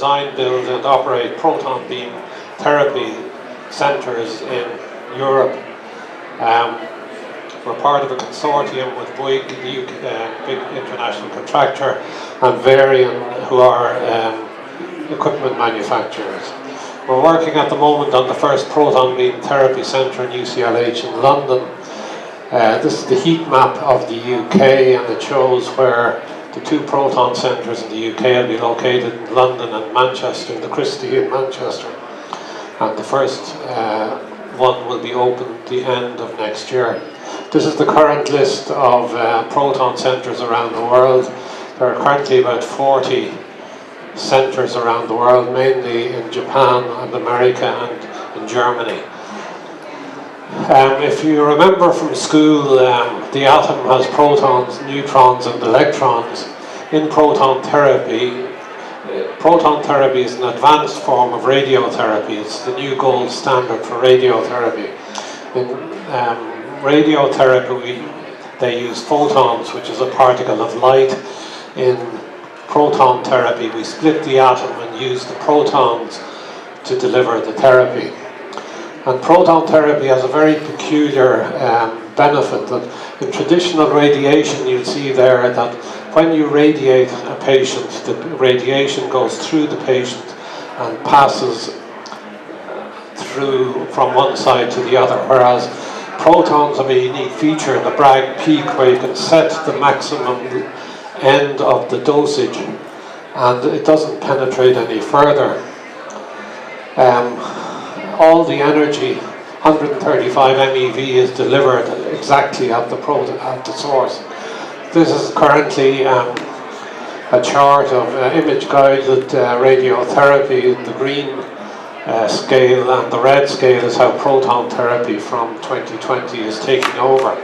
design, build and operate proton beam therapy centres in Europe. We're part of a consortium with Bouygues, the UK, big international contractor, and Varian, who are equipment manufacturers. We're working at the moment on the first proton beam therapy centre in UCLH in London. This is the heat map of the UK, and it shows where the two proton centres in the UK will be located in London and Manchester, in the Christie in Manchester. And the first one will be open the end of next year. This is the current list of proton centres around the world. There are currently about 40 centres around the world, mainly in Japan and America and in Germany. If you remember from school, the atom has protons, neutrons and electrons. In proton therapy is an advanced form of radiotherapy. It's the new gold standard for radiotherapy. In radiotherapy, they use photons, which is a particle of light. In proton therapy, we split the atom and use the protons to deliver the therapy. And proton therapy has a very peculiar benefit that in traditional radiation, you'll see there that when you radiate a patient, the radiation goes through the patient and passes through from one side to the other, whereas protons have a unique feature in the Bragg peak where you can set the maximum end of the dosage and it doesn't penetrate any further. All the energy, 135 MeV, is delivered exactly at the source. This is currently a chart of image-guided radiotherapy. The green scale and the red scale is how proton therapy from 2020 is taking over.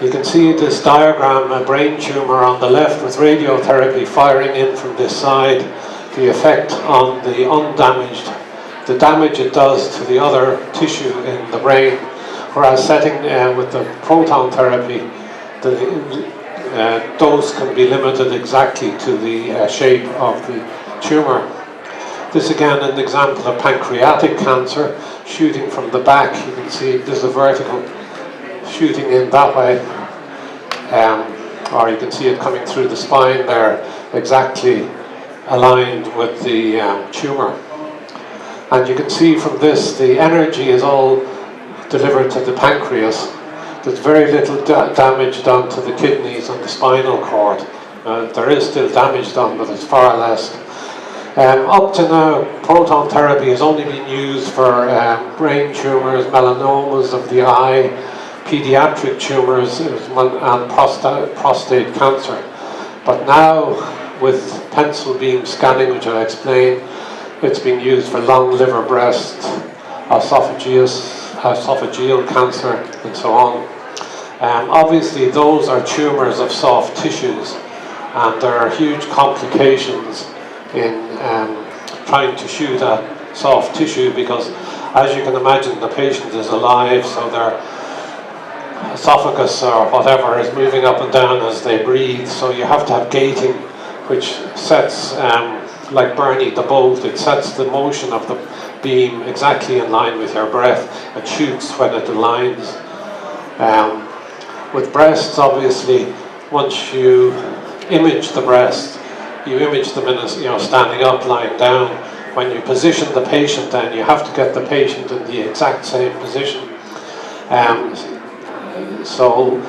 You can see this diagram, a brain tumour on the left with radiotherapy firing in from this side, the effect on the undamaged, the damage it does to the other tissue in the brain, whereas setting with the proton therapy, the dose can be limited exactly to the shape of the tumour. This again an example of pancreatic cancer shooting from the back. You can see this is a vertical shooting in that way, or you can see it coming through the spine there, exactly aligned with the tumour. And you can see from this the energy is all delivered to the pancreas. There's very little damage done to the kidneys and the spinal cord. There is still damage done, but it's far less. Up to now, proton therapy has only been used for brain tumours, melanomas of the eye, pediatric tumours and prostate cancer. But now, with pencil beam scanning, which I'll explain, it's being used for lung, liver, breast, esophageal cancer, and so on. Obviously, those are tumours of soft tissues, and there are huge complications in trying to shoot at soft tissue because, as you can imagine, the patient is alive, so their esophagus or whatever is moving up and down as they breathe, so you have to have gating, which sets, like Bernie the bolt, it sets the motion of the beam exactly in line with your breath and shoots when it aligns. With breasts, obviously, once you image the breast, you image them in a, standing up, lying down. When you position the patient, then you have to get the patient in the exact same position. So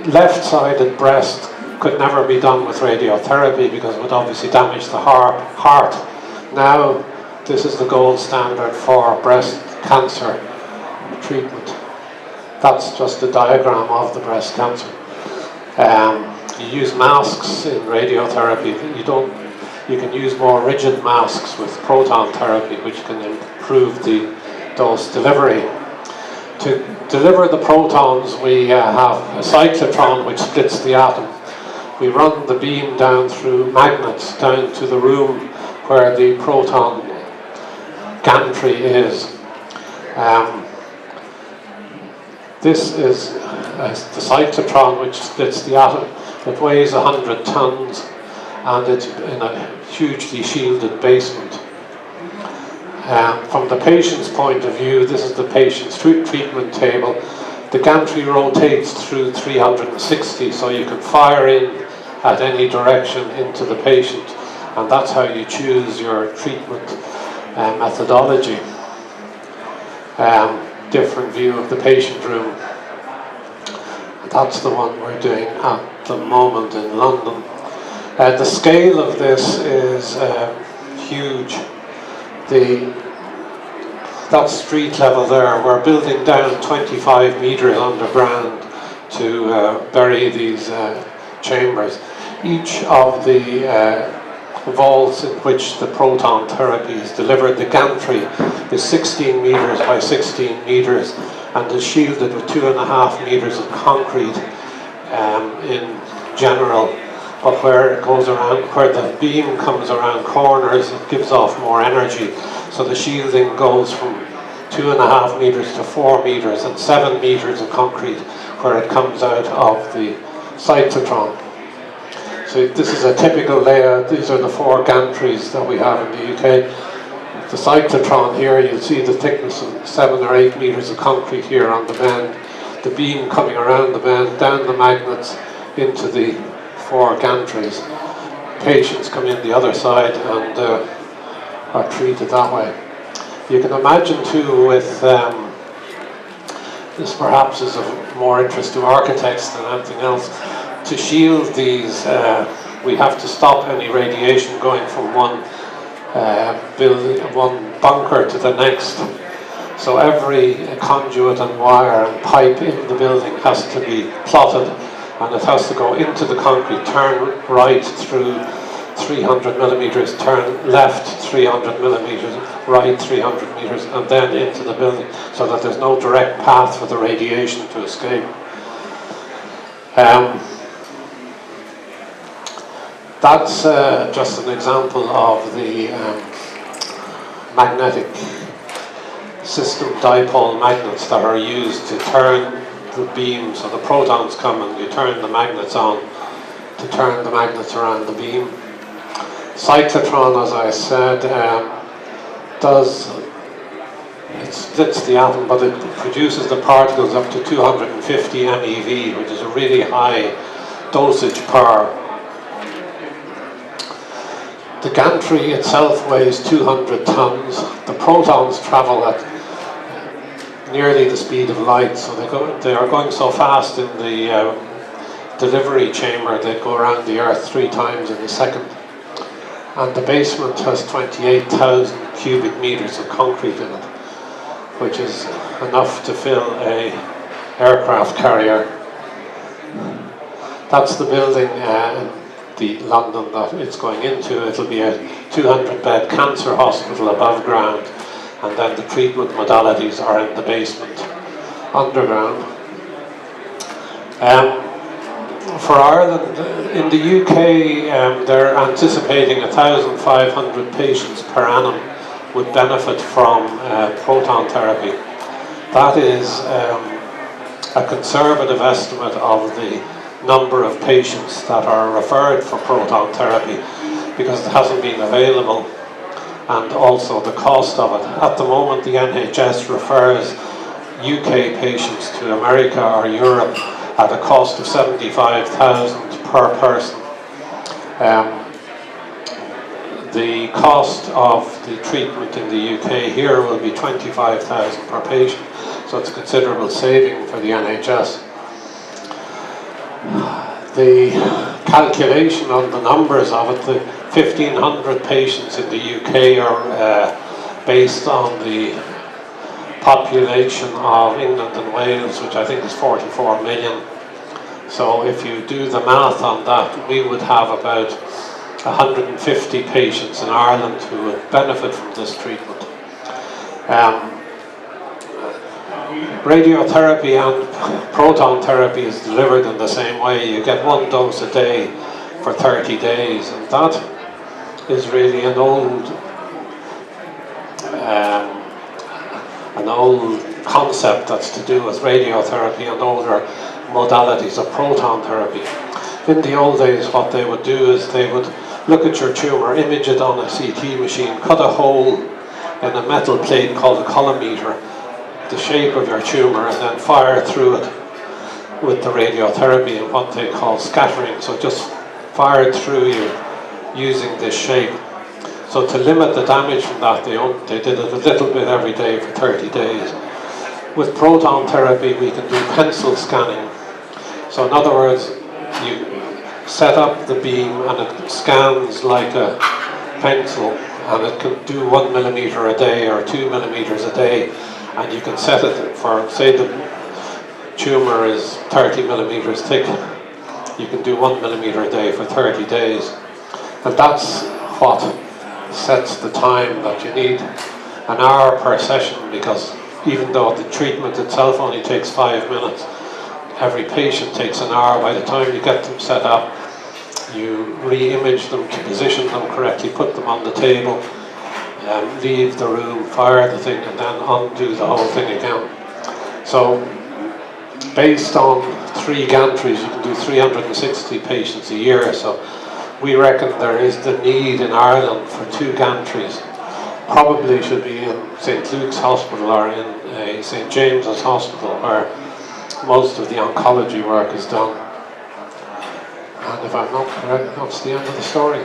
left-sided breast could never be done with radiotherapy because it would obviously damage the heart. Now, this is the gold standard for breast cancer treatment. That's just a diagram of the breast cancer. You use masks in radiotherapy. You can use more rigid masks with proton therapy, which can improve the dose delivery. To deliver the protons, we have a cyclotron which splits the atom. We run the beam down through magnets down to the room where the proton gantry is. This is the cyclotron which splits the atom. It weighs 100 tons and it's in a hugely shielded basement. From the patient's point of view, this is the patient's treatment table. The gantry rotates through 360, so you can fire in at any direction into the patient, and that's how you choose your treatment methodology. Different view of the patient room. That's the one we're doing at the moment in London. The scale of this is huge. That street level there, we're building down 25 metres underground to bury these chambers. Each of the vaults in which the proton therapy is delivered, the gantry is 16 metres by 16 metres and is shielded with 2.5 metres of concrete in general. But where it goes around, where the beam comes around corners, it gives off more energy. So the shielding goes from 2.5 metres to 4 metres and 7 metres of concrete where it comes out of the cyclotron. So this is a typical layout. These are the 4 gantries that we have in the UK. The cyclotron here, you'll see the thickness of 7 or 8 metres of concrete here on the bend. The beam coming around the bend, down the magnets into the 4 gantries. Patients come in the other side and are treated that way. You can imagine too with, this perhaps is of more interest to architects than anything else, to shield these we have to stop any radiation going from one bunker to the next. So every conduit and wire and pipe in the building has to be plotted, and it has to go into the concrete, turn right through 300 millimeters, turn left 300 millimeters, right 300 meters, and then into the building, so that there's no direct path for the radiation to escape. That's just an example of the magnetic system dipole magnets that are used to turn the beam, so the protons come and you turn the magnets on to turn the magnets around the beam. Cyclotron, as I said, it splits the atom, but it produces the particles up to 250 MeV, which is a really high dosage power. The gantry itself weighs 200 tons. The protons travel at nearly the speed of light, so they are going so fast in the delivery chamber they go around the Earth 3 times in a second. And the basement has 28,000 cubic meters of concrete in it, which is enough to fill an aircraft carrier. That's the building in London that it's going into. It'll be a 200-bed cancer hospital above ground, and then the treatment modalities are in the basement, underground. For Ireland, in the UK, they're anticipating 1,500 patients per annum would benefit from proton therapy. That is a conservative estimate of the number of patients that are referred for proton therapy, because it hasn't been available, and also the cost of it. At the moment, the NHS refers UK patients to America or Europe at a cost of 75,000 per person. The cost of the treatment in the UK here will be 25,000 per patient, so it's a considerable saving for the NHS. The calculation on the numbers of it, the 1,500 patients in the UK are based on the population of England and Wales, which I think is 44 million. So if you do the math on that, we would have about 150 patients in Ireland who would benefit from this treatment. Radiotherapy and proton therapy is delivered in the same way. You get 1 dose a day for 30 days, and that is really an old concept that's to do with radiotherapy and older modalities of proton therapy. In the old days, what they would do is they would look at your tumour, image it on a CT machine, cut a hole in a metal plate called a colorimeter, the shape of your tumour, and then fire through it with the radiotherapy and what they call scattering. So just fire it through you using this shape. So to limit the damage from that, they did it a little bit every day for 30 days. With proton therapy, we can do pencil scanning. So in other words, you set up the beam and it scans like a pencil, and it can do 1 millimeter a day or 2 millimeters a day, and you can set it for, say the tumour is 30 millimeters thick, you can do 1 millimeter a day for 30 days. And that's what sets the time that you need, an hour per session, because even though the treatment itself only takes 5 minutes, every patient takes an hour. By the time you get them set up, you re-image them to position them correctly, put them on the table, leave the room, fire the thing, and then undo the whole thing again. So based on 3 gantries, you can do 360 patients a year. So we reckon there is the need in Ireland for 2 gantries. Probably should be in St. Luke's Hospital or in St. James's Hospital, where most of the oncology work is done. And if I'm not correct, that's the end of the story.